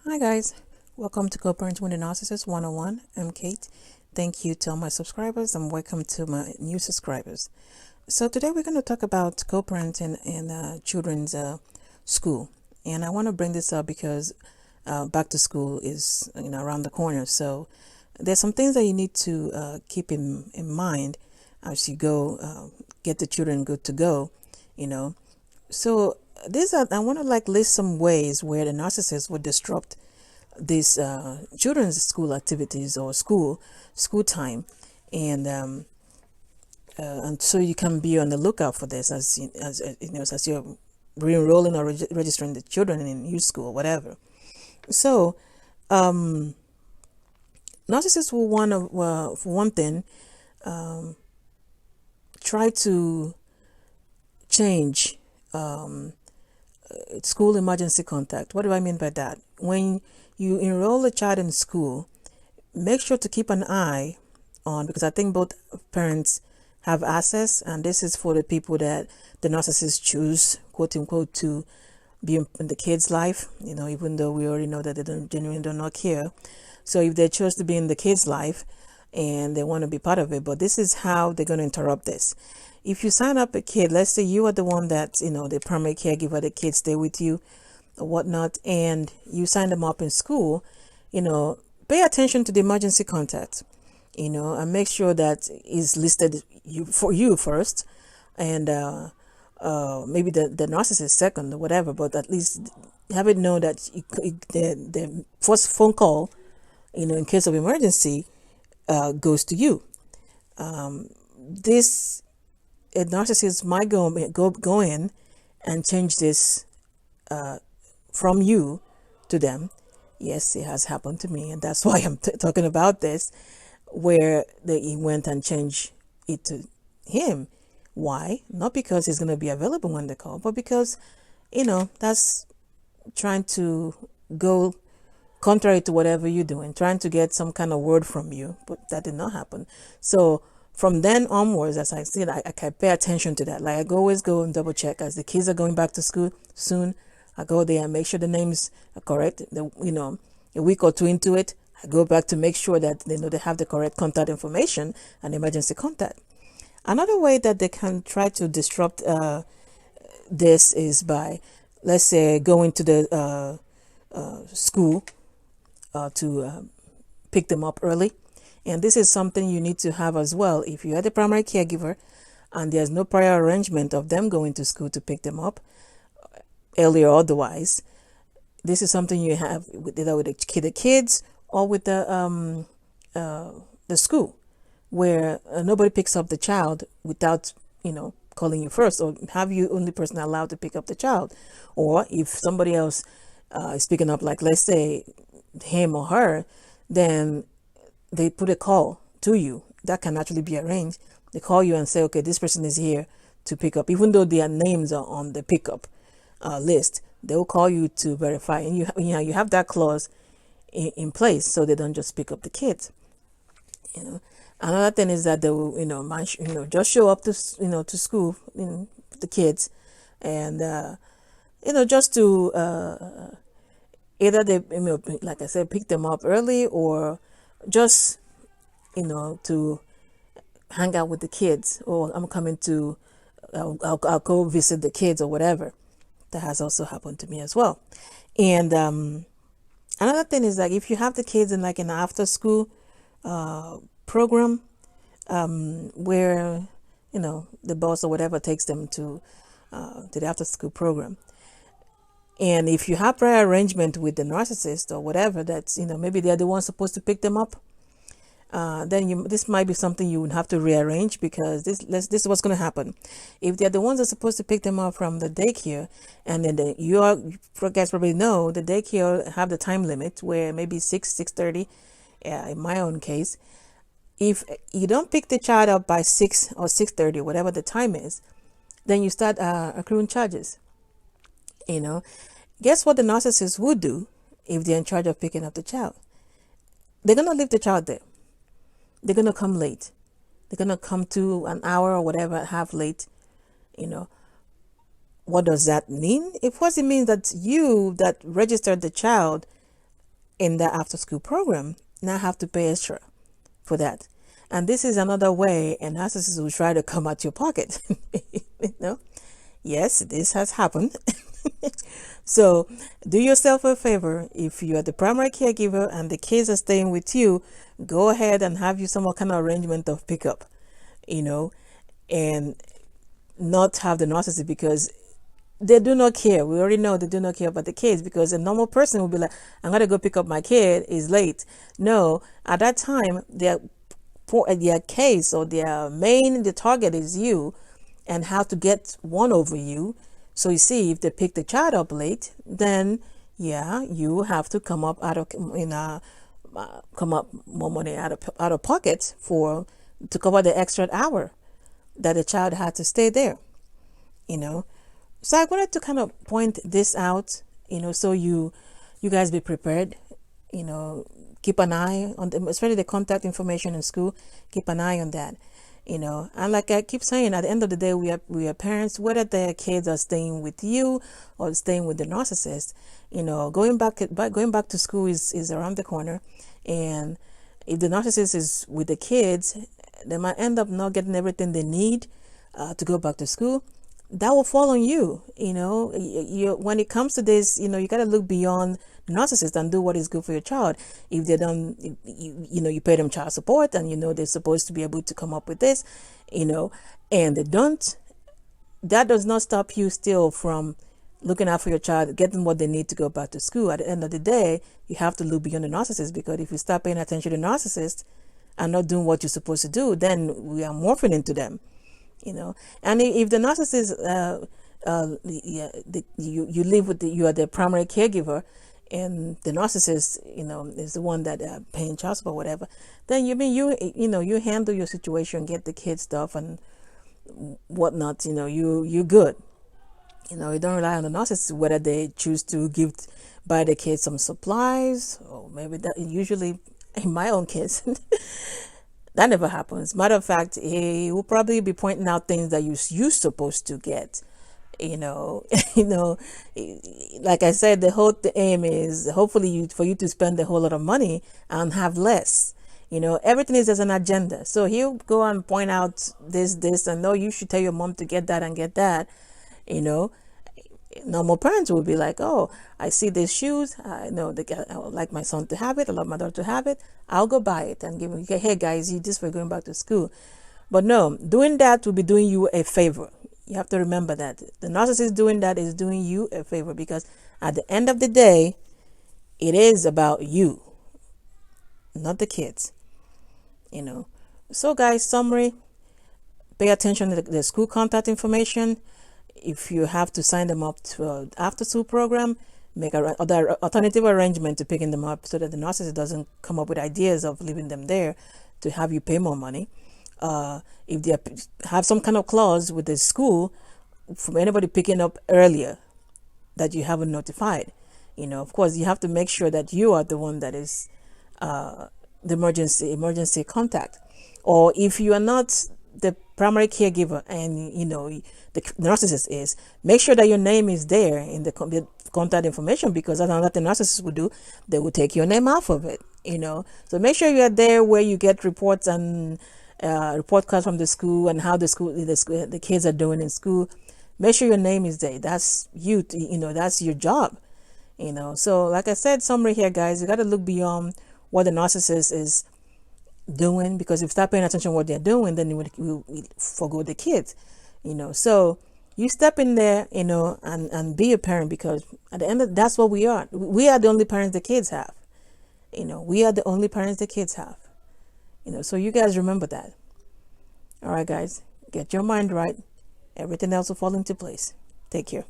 Hi guys, welcome to Co-Parenting with the Narcissist 101. I'm Kate. Thank you to all my subscribers and welcome to my new subscribers. So today we're going to talk about co-parenting in children's school. And I want to bring this up because back to school is around the corner. So there's some things that you need to keep in mind as you go get the children good to go, you know. So I want to list some ways where the narcissist would disrupt these children's school activities or school time, and so you can be on the lookout for this as you're re-enrolling or registering the children in new school or whatever. So narcissists will want to, for one thing, try to change school emergency contact. What do I mean by that? When you enroll a child in school, make sure to keep an eye on, because I think both parents have access, and this is for the people that the narcissists choose, quote unquote, to be in the kid's life, even though we already know that they genuinely do not care. So if they chose to be in the kid's life and they want to be part of it, but this is how they're going to interrupt this. If you sign up a kid, let's say you are the one that, the primary caregiver, the kids stay with you or whatnot, and you sign them up in school, pay attention to the emergency contact, and make sure that is listed for you first, and maybe the narcissist second or whatever, but at least have it know that the first phone call, in case of emergency, goes to you. This a narcissist might go in and change this from you to them. Yes, it has happened to me, and that's why I'm talking about this, where he went and changed it to him. Why? Not because he's going to be available when they call, but because, that's trying to go contrary to whatever you're doing, trying to get some kind of word from you, but that did not happen. So from then onwards, as I said, I can pay attention to that. Like I always go and double check as the kids are going back to school soon. I go there and make sure the names are correct. A week or two into it, I go back to make sure that they have the correct contact information and emergency contact. Another way that they can try to disrupt this is by, let's say, going to the school to pick them up early. And this is something you need to have as well. If you are the primary caregiver and there's no prior arrangement of them going to school to pick them up, early or otherwise, this is something you have either with the kids or with the school, where nobody picks up the child without calling you first, or have you only person allowed to pick up the child. Or if somebody else is picking up, like let's say him or her, then they put a call to you that can actually be arranged. They call you and say, okay, this person is here to pick up, even though their names are on the pickup list. They will call you to verify, and you have that clause in place, so they don't just pick up the kids. Another thing is that they will just show up to to school, the kids, and just to either they like I said, pick them up early, or just to hang out with the kids, or I'm coming to I'll go visit the kids or whatever. That has also happened to me as well. And another thing is, like, if you have the kids in an after school program, where the boss or whatever takes them to the after school program, and if you have prior arrangement with the narcissist or whatever, that's maybe they're the ones supposed to pick them up, then this might be something you would have to rearrange, because this is what's going to happen. If they're the ones that are supposed to pick them up from the daycare, and then you guys probably know the daycare have the time limit where maybe 6:30. In my own case, if you don't pick the child up by 6 or 6:30, whatever the time is, then you start accruing charges. Guess what the narcissist would do if they're in charge of picking up the child? They're going to leave the child there. They're going to come late. They're going to come to an hour or whatever, half late. What does that mean? Of course, it means that you that registered the child in the after school program now have to pay extra for that. And this is another way a narcissist will try to come at your pocket. You know? Yes, this has happened. So do yourself a favor. If you are the primary caregiver and the kids are staying with you, go ahead and have you some kind of arrangement of pickup, you know, and not have the narcissist, because they do not care. We already know they do not care about the kids, because a normal person will be like, I'm going to go pick up my kid, it's late. No, at that time, their case or the target is you and how to get one over you. So you see, if they pick the child up late, then yeah, you have to come up more money out of pocket to cover the extra hour that the child had to stay there, you know. So I wanted to kind of point this out, you know, so you guys be prepared, you know. Keep an eye on them, especially the contact information in school. Keep an eye on that, you know. And like I keep saying, at the end of the day, we are parents, whether their kids are staying with you or staying with the narcissist. You know, going back to school is around the corner, and if the narcissist is with the kids, they might end up not getting everything they need to go back to school. That will fall on you. You know, when it comes to this, you know, you got to look beyond narcissist and do what is good for your child. If they don't, you pay them child support, and you know they're supposed to be able to come up with this, you know, and they don't, that does not stop you still from looking out for your child, getting what they need to go back to school. At the end of the day, you have to look beyond the narcissist, because if you start paying attention to the narcissist and not doing what you're supposed to do, then we are morphing into them, you know. And if the narcissist, you live with you are the primary caregiver, and the narcissist, you know, is the one that paying child support or whatever, then you handle your situation, get the kids stuff and whatnot, you know, you're good. You know, you don't rely on the narcissist, whether they choose to buy the kids some supplies, or maybe that, usually in my own case, that never happens. Matter of fact, he will probably be pointing out things that you're supposed to get. You know, like I said, the aim is hopefully for you to spend a whole lot of money and have less. You know, everything is as an agenda. So he'll go and point out this, and no, you should tell your mom to get that and get that. You know, normal parents will be like, oh, I see these shoes. I know I would like my son to have it. I love my daughter to have it. I'll go buy it and give him, hey guys, this for going back to school. But no, doing that will be doing you a favor. You have to remember that the narcissist doing that is doing you a favor, because at the end of the day, it is about you, not the kids, you know. So guys, summary, pay attention to the school contact information. If you have to sign them up to an after school program, make other alternative arrangement to picking them up, so that the narcissist doesn't come up with ideas of leaving them there to have you pay more money. If they have some kind of clause with the school from anybody picking up earlier that you haven't notified, you know, of course, you have to make sure that you are the one that is the emergency contact. Or if you are not the primary caregiver and, you know, the narcissist is, make sure that your name is there in the contact information, because that's what the narcissist would do. They will take your name off of it, you know. So make sure you are there where you get reports and report cards from the school and how the kids are doing in school. Make sure your name is there. That's you, you know, that's your job, you know. So like I said, summary here, guys, you got to look beyond what the narcissist is doing, because if you start paying attention to what they're doing, then you forgo the kids, you know. So you step in there, you know, and be a parent, because at the end of that's what we are. We are the only parents the kids have, you know. We are the only parents the kids have. You know, so you guys remember that. All right, guys, get your mind right. Everything else will fall into place. Take care.